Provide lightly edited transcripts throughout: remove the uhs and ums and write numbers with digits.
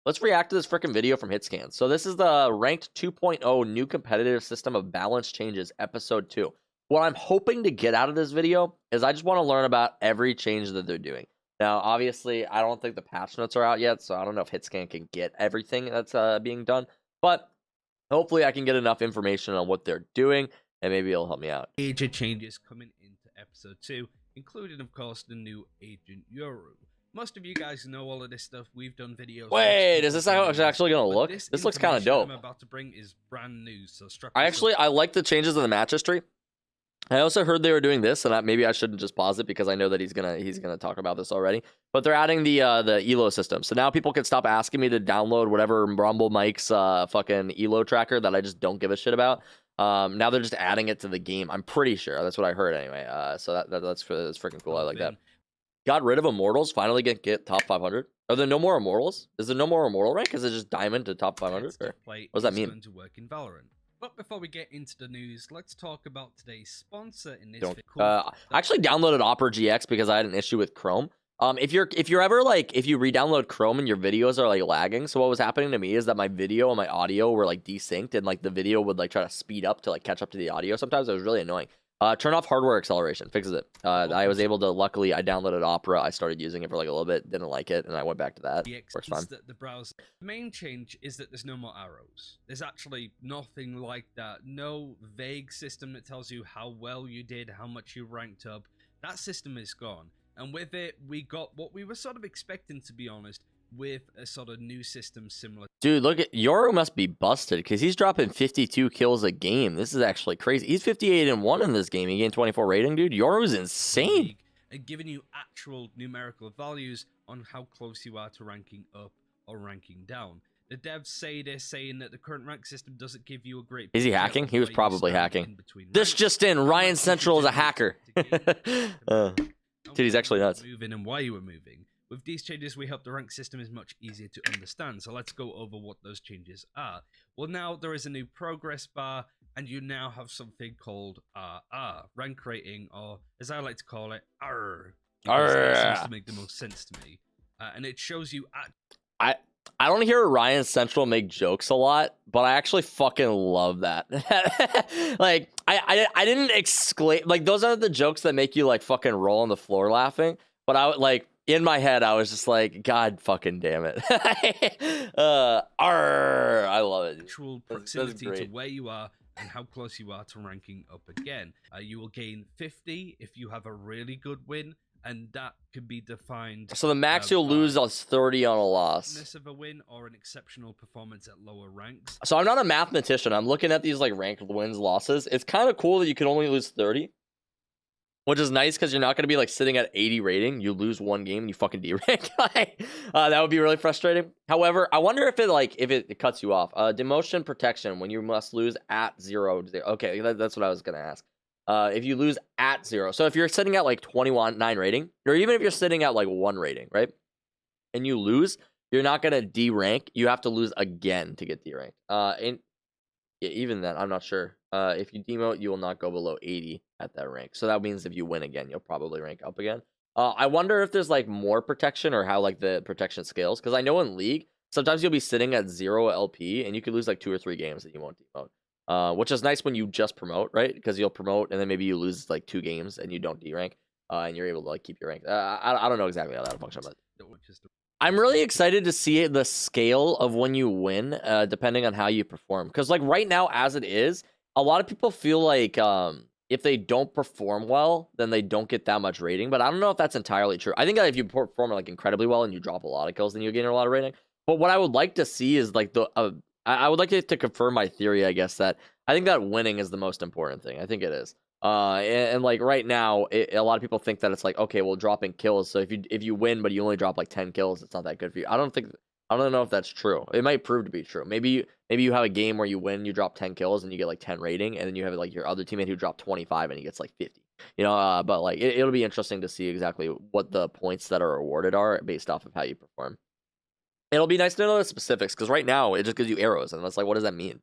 let's react to this freaking video from Hitscan. So this is the ranked 2.0 new competitive system of balance changes, episode 2. What I'm hoping to get out of this video is I just want to learn about every change that they're doing. Now, obviously, I don't think the patch notes are out yet, so I don't know if Hitscan can get everything that's being done. But hopefully I can get enough information on what they're doing, and maybe it'll help me out. Major changes coming into episode 2, including, of course, the new agent Yoru. Most of you guys know all of this stuff. We've done videos. Wait, is this how it's actually going to look? This looks kind of dope. I'm about to bring is brand new, so I like the changes in the match history. I also heard they were doing this, and maybe I shouldn't just pause it because I know that he's gonna talk about this already. But they're adding the ELO system, so now people can stop asking me to download whatever Rumble Mike's fucking ELO tracker that I just don't give a shit about. Now they're just adding it to the game. I'm pretty sure that's what I heard anyway. So that's freaking cool. I like that. Got rid of Immortals. Finally get top 500. Are there no more Immortals? Is there no more Immortal rank? Is it just Diamond to top 500? Or what does that mean? Going to work in Valorant. But before we get into the news, let's talk about today's sponsor in this I actually downloaded Opera GX because I had an issue with Chrome. If you're ever like, if you re-download Chrome and your videos are like lagging, so what was happening to me is that my video and my audio were like desynced, and like the video would like try to speed up to like catch up to the audio. Sometimes it was really annoying. Turn off hardware acceleration, fixes it. I was able to, luckily, I downloaded Opera. I started using it for like a little bit, didn't like it, and I went back to that. Works fine. The browser. The main change is that there's no more arrows. There's actually nothing like that. No vague system that tells you how well you did, how much you ranked up. That system is gone. And with it, we got what we were sort of expecting, to be honest, with a sort of new system similar. Dude, look at Yoru must be busted because he's dropping 52 kills a game. This is actually crazy. He's 58-1 in this game. He gained 24 rating, dude. Yoru's insane. And giving you actual numerical values on how close you are to ranking up or ranking down. The devs say they're saying that the current rank system doesn't give you a great. Is he hacking? He was probably hacking. This just in: Ryan Central is a hacker. Dude, he's actually nuts. Moving and why you were moving. With these changes, we hope the rank system is much easier to understand. So let's go over what those changes are. Well, now there is a new progress bar, and you now have something called RR, rank rating, or as I like to call it, RR. That seems to make the most sense to me. And it shows you I don't hear Ryan Central make jokes a lot, but I actually fucking love that. Like, I didn't exclaim, like, those aren't the jokes that make you like fucking roll on the floor laughing, but I would like, in my head, I was just like, God fucking damn it. I love it. Actual proximity to where you are and how close you are to ranking up again. You will gain 50 if you have a really good win, and that can be defined. So the max you'll lose is 30 on a loss. Of a win or an exceptional performance at lower ranks. So I'm not a mathematician. I'm looking at these like ranked wins, losses. It's kind of cool that you can only lose 30. Which is nice because you're not going to be like sitting at 80 rating. You lose one game and you fucking D-rank. That would be really frustrating. However, I wonder if it cuts you off. Demotion protection when you must lose at 0. Okay, that's what I was going to ask. If you lose at 0. So if you're sitting at like 21.9 rating, or even if you're sitting at like 1 rating, right? And you lose, you're not going to D-rank. You have to lose again to get D-ranked. And yeah, even then, I'm not sure. If you demote, you will not go below 80 at that rank. So that means if you win again, you'll probably rank up again. I wonder if there's like more protection or how like the protection scales. Because I know in League, sometimes you'll be sitting at 0 LP and you could lose like 2 or 3 games that you won't demote. Which is nice when you just promote, right? Because you'll promote and then maybe you lose like 2 games and you don't D-rank. And you're able to like keep your rank. I don't know exactly how that'll function, but I'm really excited to see the scale of when you win, depending on how you perform. Because like right now, as it is, a lot of people feel like if they don't perform well, then they don't get that much rating. But I don't know if that's entirely true. I think that if you perform like incredibly well and you drop a lot of kills, then you gain a lot of rating. But what I would like to see is like I would like to confirm my theory, I guess, that I think that winning is the most important thing. I think it is. And like right now, a lot of people think that it's like, okay, well, dropping kills. So if you win, but you only drop like 10 kills, it's not that good for you. I don't know if that's true. It might prove to be true. Maybe you have a game where you win, you drop 10 kills and you get like 10 rating, and then you have like your other teammate who dropped 25 and he gets like 50. You know, but like it'll be interesting to see exactly what the points that are awarded are based off of how you perform. It'll be nice to know the specifics because right now it just gives you arrows, and it's like, what does that mean?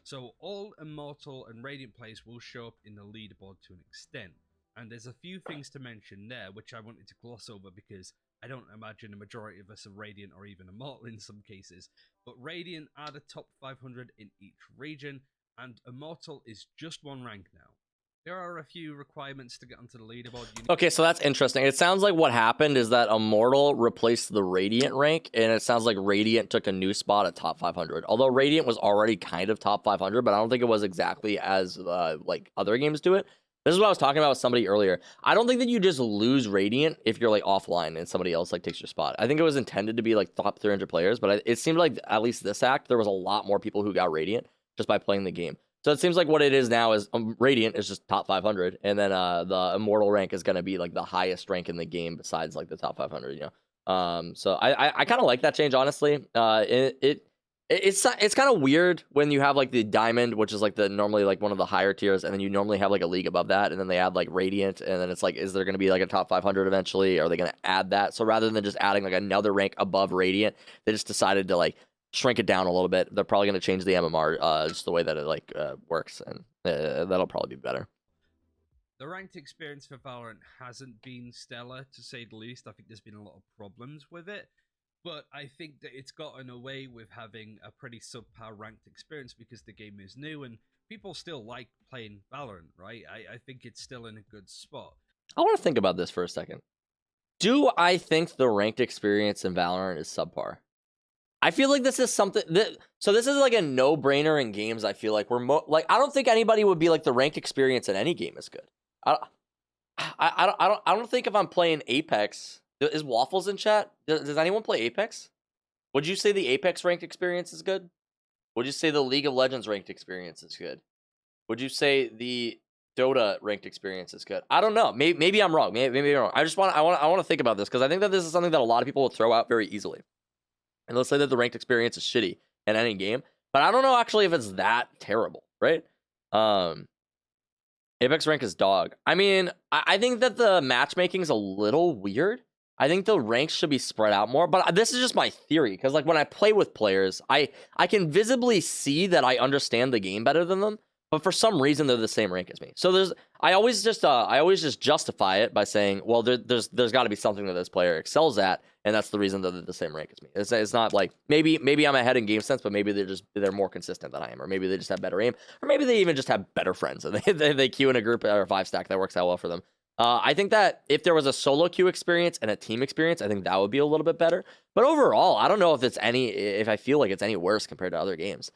So all Immortal and Radiant players will show up in the leaderboard to an extent. And there's a few things to mention there, which I wanted to gloss over because I don't imagine a majority of us are Radiant or even Immortal in some cases, but Radiant are the top 500 in each region, and Immortal is just one rank now. There are a few requirements to get onto the leaderboard. Okay, so that's interesting. It sounds like what happened is that Immortal replaced the Radiant rank, and it sounds like Radiant took a new spot at top 500. Although Radiant was already kind of top 500, but I don't think it was exactly as like other games do it. This is what I was talking about with somebody earlier. I don't think that you just lose Radiant if you're like offline and somebody else like takes your spot. I think it was intended to be like top 300 players, but it seemed like at least this act there was a lot more people who got Radiant just by playing the game. So it seems like what it is now is Radiant is just top 500, and then the Immortal rank is going to be like the highest rank in the game besides like the top 500. You know, so I kind of like that change, honestly. It's kind of weird when you have like the Diamond, which is like the normally like one of the higher tiers, and then you normally have like a league above that, and then they add like Radiant, and then it's like, is there going to be like a top 500 eventually? Are they going to add that? So rather than just adding like another rank above Radiant, they just decided to like shrink it down a little bit. They're probably going to change the MMR just the way that it like works, and that'll probably be better. The ranked experience for Valorant hasn't been stellar, to say the least. I think there's been a lot of problems with it, but I think that it's gotten away with having a pretty subpar ranked experience because the game is new and people still like playing Valorant, right? I think it's still in a good spot. I want to think about this for a second. Do I think the ranked experience in Valorant is subpar? I feel like this is something that, so this is like a no-brainer in games. I feel like like, I don't think anybody would be like the ranked experience in any game is good. I don't think if I'm playing Apex, is Waffles in chat? Does anyone play Apex? Would you say the Apex ranked experience is good? Would you say the League of Legends ranked experience is good? Would you say the Dota ranked experience is good? I don't know. Maybe I'm wrong. Maybe I'm wrong. I want to think about this because I think that this is something that a lot of people will throw out very easily. And let's say that the ranked experience is shitty in any game, but I don't know actually if it's that terrible, right? Apex rank is dog. I mean, I think that the matchmaking is a little weird. I think the ranks should be spread out more, but this is just my theory because like when I play with players, I can visibly see that I understand the game better than them, but for some reason they're the same rank as me. So I always just justify it by saying, well, there's got to be something that this player excels at, and that's the reason that they're the same rank as me. It's not like maybe I'm ahead in game sense, but maybe they're more consistent than I am, or maybe they just have better aim, or maybe they even just have better friends and they queue in a group or a 5-stack that works out well for them. I think that if there was a solo queue experience and a team experience, I think that would be a little bit better. But overall, I don't know if I feel like it's any worse compared to other games.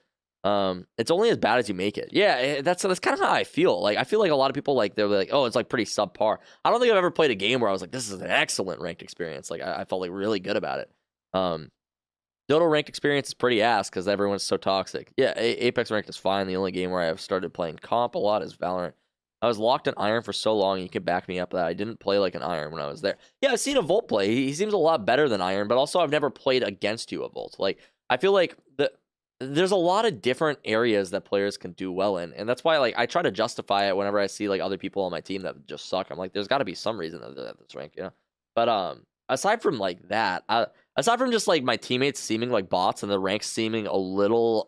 It's only as bad as you make it. Yeah, that's kind of how I feel. Like I feel like a lot of people like they're like, oh, it's like pretty subpar. I don't think I've ever played a game where I was like, this is an excellent ranked experience. Like I felt like really good about it. Dota ranked experience is pretty ass because everyone's so toxic. Yeah, Apex ranked is fine. The only game where I've started playing comp a lot is Valorant. I was locked in Iron for so long, you can back me up that I didn't play like an Iron when I was there. Yeah, I've seen a Volt play. He seems a lot better than Iron, but also I've never played against you a Volt. Like I feel like there's a lot of different areas that players can do well in, and that's why like I try to justify it whenever I see like other people on my team that just suck. I'm like, there's got to be some reason that they're at this rank, you know. But aside from like that, aside from just like my teammates seeming like bots and the ranks seeming a little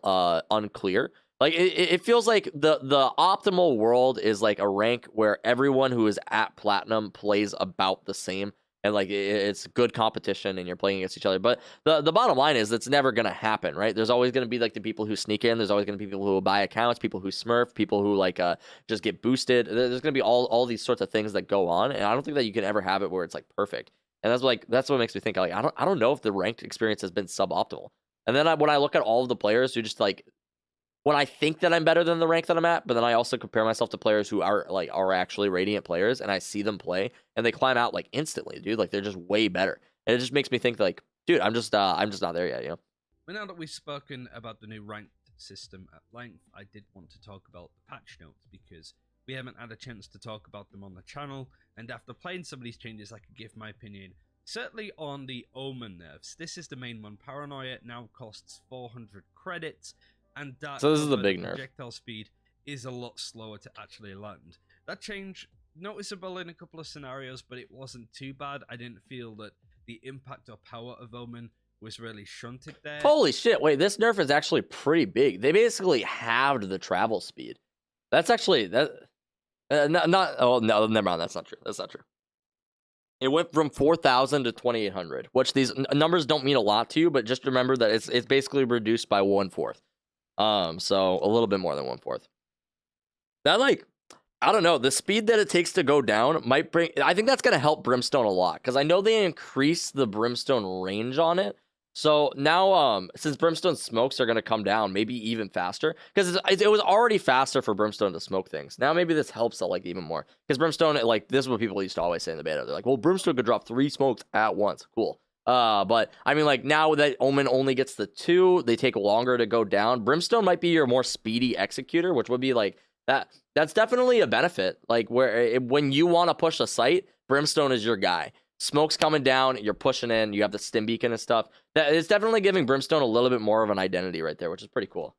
unclear, like it feels like the optimal world is like a rank where everyone who is at platinum plays about the same. And like it's good competition and you're playing against each other. But the bottom line is it's never going to happen, right? There's always going to be like the people who sneak in. There's always going to be people who will buy accounts, people who smurf, people who like just get boosted. There's going to be all these sorts of things that go on. And I don't think that you can ever have it where it's like perfect. And that's what makes me think like I don't know if the ranked experience has been suboptimal. And then when I look at all of the players who just like, when I think that I'm better than the rank that I'm at, but then I also compare myself to players who are actually Radiant players, and I see them play, and they climb out like instantly, dude. Like they're just way better, and it just makes me think like, dude, I'm just not there yet, you know. But now that we've spoken about the new ranked system at length, I did want to talk about the patch notes because we haven't had a chance to talk about them on the channel, and after playing some of these changes, I could give my opinion. Certainly on the Omen nerfs, this is the main one. Paranoia now costs 400 credits. And that so this is the big nerf. Projectile speed is a lot slower to actually land. That change noticeable in a couple of scenarios, but it wasn't too bad. I didn't feel that the impact or power of Omen was really shunted there. Holy shit! Wait, this nerf is actually pretty big. They basically halved the travel speed. That's actually that. Oh no, never mind. That's not true. That's not true. It went from 4,000 to 2,800, which these numbers don't mean a lot to you, but just remember that it's basically reduced by 1/4. So a little bit more than 1/4. That, like, I don't know, the speed that it takes to go down might bring. I think that's gonna help Brimstone a lot because I know they increased the Brimstone range on it. So now, since Brimstone smokes are gonna come down, maybe even faster because it was already faster for Brimstone to smoke things. Now maybe this helps it like even more because Brimstone, like, this is what people used to always say in the beta. They're like, well, Brimstone could drop 3 smokes at once. Cool. But I mean, like, now that Omen only gets the 2, they take longer to go down. Brimstone might be your more speedy executor, which would be like that. That's definitely a benefit. Like, when you want to push a site, Brimstone is your guy. Smoke's coming down, you're pushing in, you have the stim beacon and stuff. That it's definitely giving Brimstone a little bit more of an identity right there, which is pretty cool.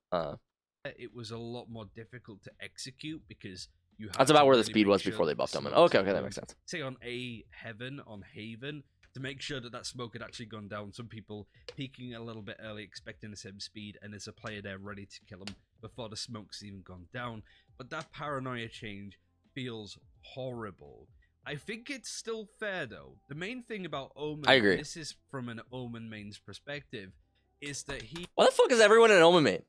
It was a lot more difficult to execute because you had That's to about where the really speed make was sure before they that the buffed Omen. smokes Okay, had that gone, makes sense. say on Haven, to make sure that that smoke had actually gone down. Some people peeking a little bit early, expecting the same speed, and there's a player there ready to kill him before the smoke's even gone down. But that paranoia change feels horrible. I think it's still fair though. The main thing about Omen, I agree. and this is from an Omen main's perspective, is that he. Why the fuck is everyone an Omen main?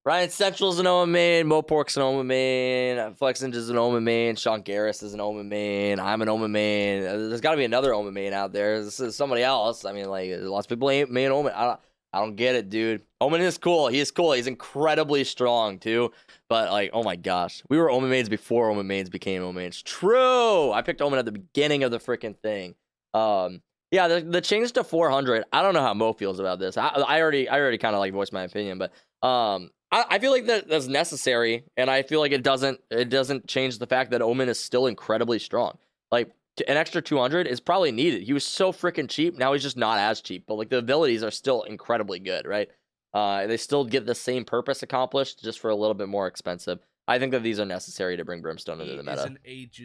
Ryan Central's an Omen main, Mopork's an Omen main, Flex Ninja's an Omen main, Sean Garris is an Omen main, I'm an Omen main. There's got to be another Omen main out there. This is somebody else. I mean, like, lots of people ain't main Omen. I don't get it, dude. Omen is cool. He is cool. He's incredibly strong too. But, like, oh my gosh, we were Omen mains before Omen mains became Omen mains. True. I picked Omen at the beginning of the freaking thing. Yeah, the change to 400. I don't know how Mo feels about this. I already kind of like voiced my opinion, but I feel like that's necessary, and I feel like it doesn't change the fact that Omen is still incredibly strong. Like, an extra 200 is probably needed. He was so freaking cheap. Now he's just not as cheap, but, like, the abilities are still incredibly good, right? They still get the same purpose accomplished, just for a little bit more expensive. I think that these are necessary to bring Brimstone into the meta.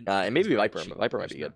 And maybe Viper might be good.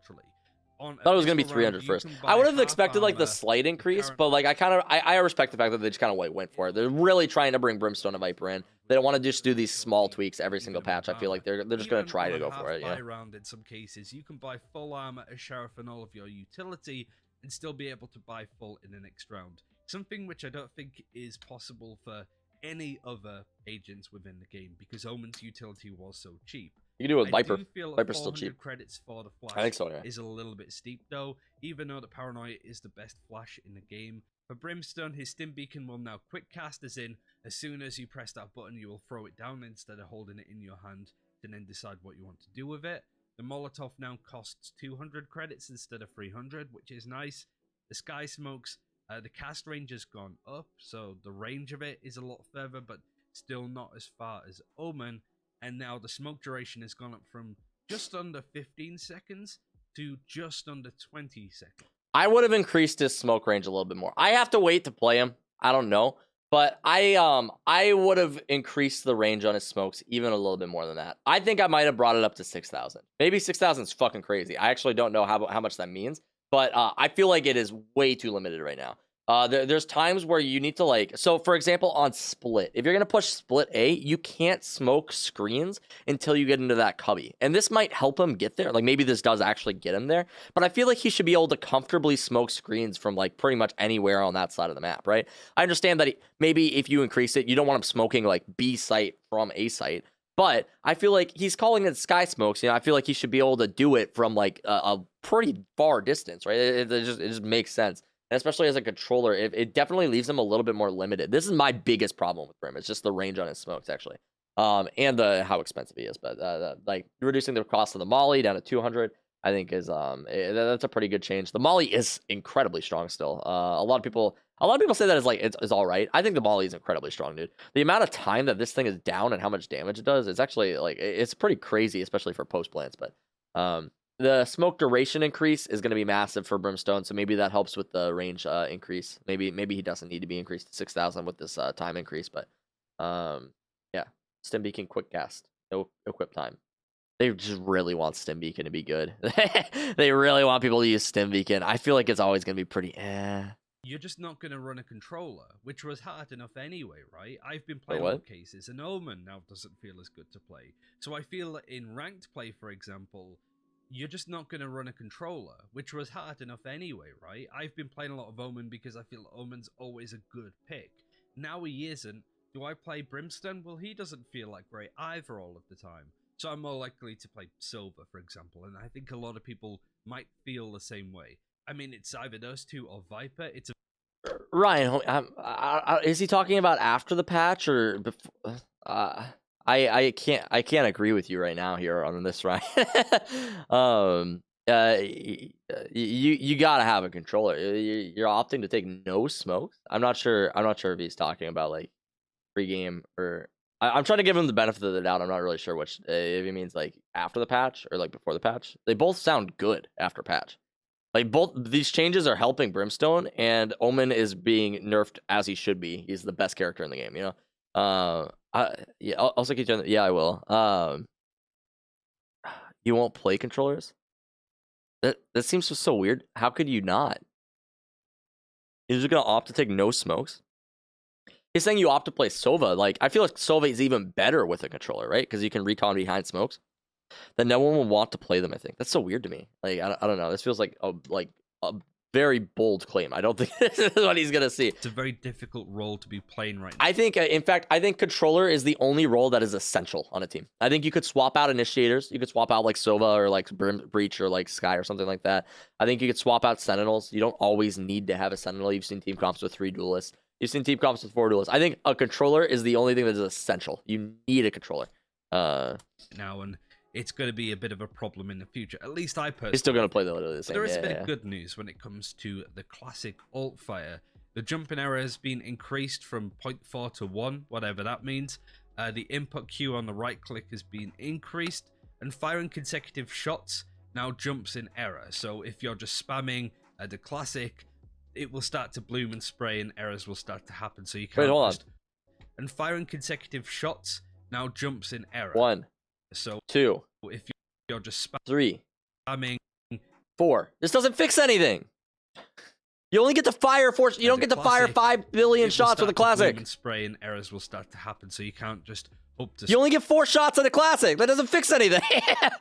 I thought it was gonna be 300 first. I would have expected, like, the slight increase, but, like, I respect the fact that they just kind of went for it. They're really trying to bring Brimstone and Viper in. They don't want to just do these small tweaks every single patch. I feel like they're just gonna try to go for it. Yeah. Round in some cases, you can buy full armor, a sheriff, and all of your utility, and still be able to buy full in the next round. Something which I don't think is possible for any other agents within the game because Omen's utility was so cheap. You can do it with Viper. Viper's still cheap. Credits for the flash I think so, yeah. is a little bit steep though, even though the paranoia is the best flash in the game. For Brimstone, his stim beacon will now quick cast, as in, as soon as you press that button, you will throw it down instead of holding it in your hand to then decide what you want to do with it. The Molotov now costs 200 credits instead of 300, which is nice. The Sky Smokes, the cast range has gone up, so the range of it is a lot further, but still not as far as Omen. And now the smoke duration has gone up from just under 15 seconds to just under 20 seconds. I would have increased his smoke range a little bit more. I have to wait to play him. I don't know. But I would have increased the range on his smokes even a little bit more than that. I think I might have brought it up to 6,000. Maybe 6,000 is fucking crazy. I actually don't know how much that means. But I feel like it is way too limited right now. There's times where you need to, like, so for example on split, if you're gonna push split A, you can't smoke screens until you get into that cubby, and this might help him get there. Like, maybe this does actually get him there, but I feel like he should be able to comfortably smoke screens from, like, pretty much anywhere on that side of the map, right? I understand that maybe if you increase it, you don't want him smoking, like, B site from A site, but I feel like he's calling it sky smokes. You know, I feel like he should be able to do it from, like, a pretty far distance, right? It just makes sense. And especially as a controller, it definitely leaves him a little bit more limited. This is my biggest problem with Brim. It's just the range on his smokes, actually. And how expensive he is. But like, reducing the cost of the Molly down to 200, I think is that's a pretty good change. The Molly is incredibly strong still. A lot of people say that it's all right. I think the Molly is incredibly strong, dude. The amount of time that this thing is down and how much damage it does, it's actually, like, it's pretty crazy, especially for post plants. But the smoke duration increase is going to be massive for Brimstone, so maybe that helps with the range increase. Maybe he doesn't need to be increased to 6,000 with this time increase, but yeah, Stim Beacon quick cast, no equip time. They just really want Stim Beacon to be good. They really want people to use Stim Beacon. I feel like it's always going to be pretty You're just not going to run a controller, which was hard enough anyway, right? I've been playing all cases, and Omen now doesn't feel as good to play. So I feel that in ranked play, for example, you're just not going to run a controller, which was hard enough anyway, right? I've been playing a lot of Omen because I feel Omen's always a good pick. Now he isn't. Do I play Brimstone? Well, he doesn't feel like great either all of the time. So I'm more likely to play Silver, for example, and I think a lot of people might feel the same way. I mean, it's either those two or Viper. It's a Ryan, is he talking about after the patch or before? I can't agree with you right now here on this, Ryan. You gotta have a controller. You're opting to take no smokes. I'm not sure if he's talking about like pre-game or I'm trying to give him the benefit of the doubt. I'm not really sure which if he means like after the patch or like before the patch. They both sound good after patch. Like both these changes are helping Brimstone, and Omen is being nerfed as he should be. He's the best character in the game, you know. Yeah, I'll also keep doing. Yeah, I will. You won't play controllers? That seems just so weird. How could you not? You're just gonna opt to take no smokes? He's saying you opt to play Sova. Like I feel like Sova is even better with a controller, right? Because you can recon behind smokes. Then no one will want to play them. I think that's so weird to me. Like I don't know. This feels like a very bold claim. I don't think this is what he's gonna see. It's a very difficult role to be playing right now. I think, in fact, controller is the only role that is essential on a team. I think you could swap out initiators. You could swap out like Sova or like Breach or like Sky or something like that. I think you could swap out Sentinels. You don't always need to have a Sentinel. You've seen team comps with 3 duelists. You've seen team comps with 4 duelists. I think a controller is the only thing that is essential. You need a controller. Now and it's going to be a bit of a problem in the future. At least I personally. He's still going to play the same. There is a bit of good news when it comes to the classic alt fire. The jumping error has been increased from 0.4 to 1, whatever that means. The input queue on the right click has been increased, and firing consecutive shots now jumps in error. So if you're just spamming the classic, it will start to bloom and spray, and errors will start to happen. So you can't. Wait, hold on. And firing consecutive shots now jumps in error. 1. So 2. If you're just 3. spamming 4. This doesn't fix anything. You only get to fire 4. You don't get to fire 5 billion shots with a classic. And spray and errors will start to happen, so you can't just hope to. You only get 4 shots at a classic. That doesn't fix anything.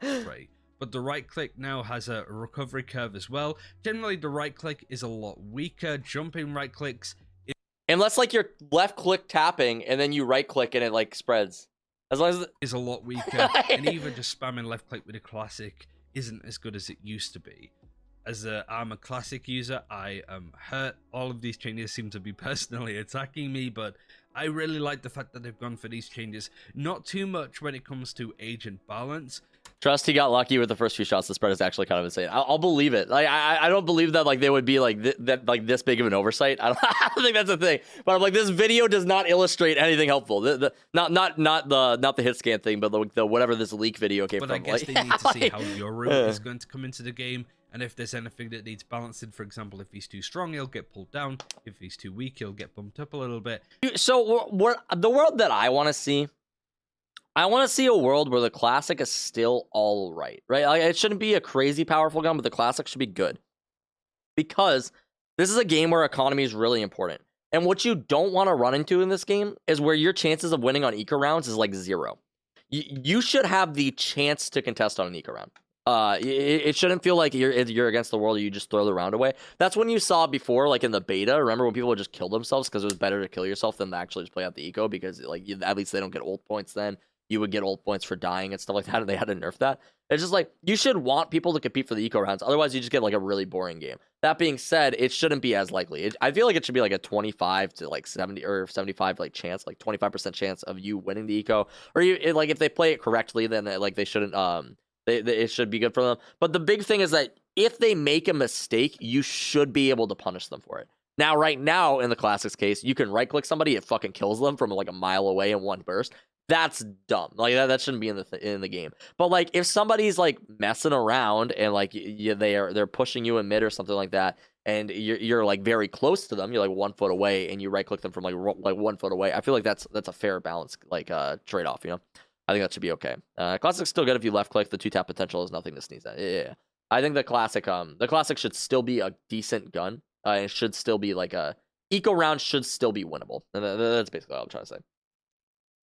Right. But the right click now has a recovery curve as well. Generally, the right click is a lot weaker. Jumping right clicks. Unless like you're left click tapping and then you right click and it like spreads. As long as is a lot weaker, and even just spamming left click with a classic isn't as good as it used to be. As I'm a classic user, I am hurt. All of these changes seem to be personally attacking me, but I really like the fact that they've gone for these changes. Not too much when it comes to agent balance. Trust he got lucky with the first few shots. The spread is actually kind of insane. I'll believe it. Like I don't believe that like they would be like that like this big of an oversight. I don't think that's a thing. But I'm like, this video does not illustrate anything helpful. Not the hit scan thing, but the whatever this leak video came from. But I guess they need to see how Yoru is going to come into the game, and if there's anything that needs balancing. For example, if he's too strong, he'll get pulled down. If he's too weak, he'll get bumped up a little bit. So what the world that I want to see. I want to see a world where the classic is still all right? Like, it shouldn't be a crazy powerful gun, but the classic should be good. Because this is a game where economy is really important. And what you don't want to run into in this game is where your chances of winning on eco rounds is like 0. You should have the chance to contest on an eco round. It shouldn't feel like you're against the world or you just throw the round away. That's when you saw before, like in the beta. Remember when people would just kill themselves because it was better to kill yourself than to actually just play out the eco because like at least they don't get ult points then. You would get ult points for dying and stuff like that, and they had to nerf that. It's just like, you should want people to compete for the eco rounds. Otherwise, you just get like a really boring game. That being said, it shouldn't be as likely. I feel like it should be like a 25 to like 70 or 75 like chance, like 25% chance of you winning the eco. Or like if they play it correctly, then like they shouldn't. It should be good for them. But the big thing is that if they make a mistake, you should be able to punish them for it. Now, right now in the classics case, you can right click somebody, it fucking kills them from like a mile away in one burst. That's dumb. Like that shouldn't be in the game. But like if somebody's like messing around and like they're pushing you in mid or something like that, and you're like very close to them, you're like 1 foot away, and you right click them from like 1 foot away. I feel like that's a fair balance, like trade off. You know, I think that should be okay. Classic's still good if you left click. The 2-tap potential is nothing to sneeze at. Yeah. I think the classic should still be a decent gun. It should still be like a eco round should still be winnable. And that's basically all I'm trying to say.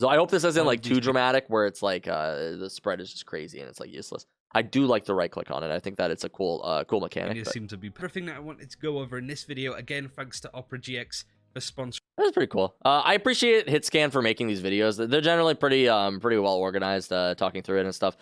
So I hope this isn't like too dramatic where it's like the spread is just crazy and it's like useless. I do like the right click on it. I think that it's a cool cool mechanic. And it seemed to be everything that I wanted to go over in this video. Again, thanks to Opera GX for sponsoring. That's pretty cool. I appreciate HitScan for making these videos. They're generally pretty well organized, talking through it and stuff.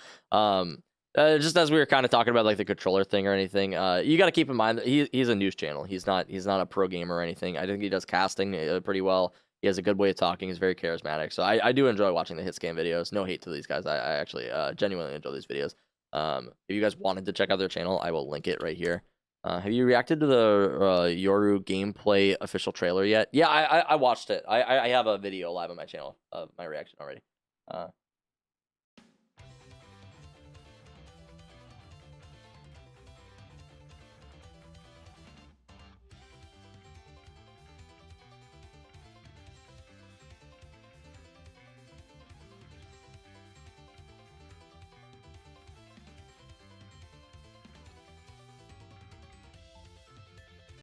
Just as we were kind of talking about like the controller thing or anything, you got to keep in mind that he's a news channel. He's not a pro gamer or anything. I think he does casting pretty well. He has a good way of talking. He's very charismatic. So I do enjoy watching the HitScan videos. No hate to these guys. I actually genuinely enjoy these videos. If you guys wanted to check out their channel, I will link it right here. Have you reacted to the Yoru gameplay official trailer yet? Yeah, I watched it. I have a video live on my channel of my reaction already.